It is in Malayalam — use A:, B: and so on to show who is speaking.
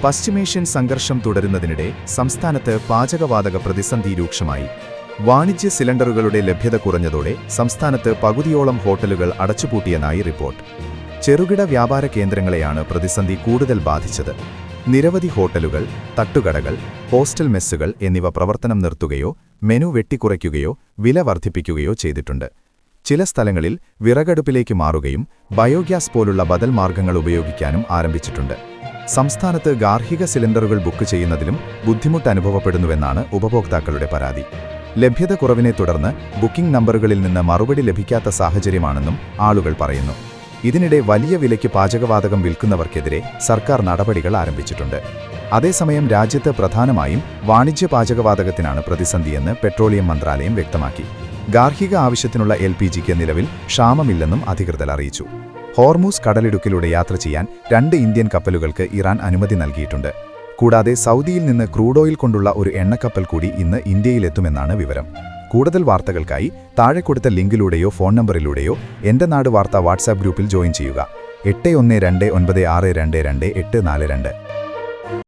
A: പശ്ചിമേഷ്യൻ സംഘർഷം തുടരുന്നതിനിടെ സംസ്ഥാനത്ത് പാചകവാതക പ്രതിസന്ധി രൂക്ഷമായി. വാണിജ്യ സിലിണ്ടറുകളുടെ ലഭ്യത കുറഞ്ഞതോടെ സംസ്ഥാനത്ത് പകുതിയോളം ഹോട്ടലുകൾ അടച്ചുപൂട്ടിയെന്നായി റിപ്പോർട്ട്. ചെറുകിട വ്യാപാര കേന്ദ്രങ്ങളെയാണ് പ്രതിസന്ധി കൂടുതൽ ബാധിച്ചത്. നിരവധി ഹോട്ടലുകൾ, തട്ടുകടകൾ, ഹോസ്റ്റൽ മെസ്സുകൾ എന്നിവ പ്രവർത്തനം നിർത്തുകയോ മെനു വെട്ടിക്കുറയ്ക്കുകയോ വില വർദ്ധിപ്പിക്കുകയോ ചെയ്തിട്ടുണ്ട്. ചില സ്ഥലങ്ങളിൽ വിറകടുപ്പിലേക്ക് മാറുകയും ബയോഗ്യാസ് പോലുള്ള ബദൽ മാർഗങ്ങൾ ഉപയോഗിക്കാനും ആരംഭിച്ചിട്ടുണ്ട്. സംസ്ഥാനത്ത് ഗാർഹിക സിലിണ്ടറുകൾ ബുക്ക് ചെയ്യുന്നതിലും ബുദ്ധിമുട്ട് അനുഭവപ്പെടുന്നുവെന്നാണ് ഉപഭോക്താക്കളുടെ പരാതി. ലഭ്യത കുറവിനെ തുടർന്ന് ബുക്കിംഗ് നമ്പറുകളിൽ നിന്ന് മറുപടി ലഭിക്കാത്ത സാഹചര്യമാണെന്നും ആളുകൾ പറയുന്നു. ഇതിനിടെ വലിയ വിലയ്ക്ക് പാചകവാതകം വിൽക്കുന്നവർക്കെതിരെ സർക്കാർ നടപടികൾ ആരംഭിച്ചിട്ടുണ്ട്. അതേസമയം രാജ്യത്ത് പ്രധാനമായും വാണിജ്യ പാചകവാതകത്തിനാണ് പ്രതിസന്ധിയെന്ന് പെട്രോളിയം മന്ത്രാലയം വ്യക്തമാക്കി. ഗാർഹിക ആവശ്യത്തിനുള്ള LPGക്ക് നിലവിൽ ക്ഷാമമില്ലെന്നും അധികൃതർ അറിയിച്ചു. ഹോർമൂസ് കടലിടുക്കിലൂടെ യാത്ര ചെയ്യാൻ 2 ഇന്ത്യൻ കപ്പലുകൾക്ക് ഇറാൻ അനുമതി നൽകിയിട്ടുണ്ട്. കൂടാതെ സൗദിയിൽ നിന്ന് ക്രൂഡ് ഓയിൽ കൊണ്ടുള്ള ഒരു എണ്ണക്കപ്പൽ കൂടി ഇന്ന് ഇന്ത്യയിലെത്തുമെന്നാണ് വിവരം. കൂടുതൽ വാർത്തകൾക്കായി താഴെ കൊടുത്ത ലിങ്കിലൂടെയോ ഫോൺ നമ്പറിലൂടെയോ എൻ്റെ നാട് വാർത്ത വാട്സാപ്പ് ഗ്രൂപ്പിൽ ജോയിൻ ചെയ്യുക. 8129622842.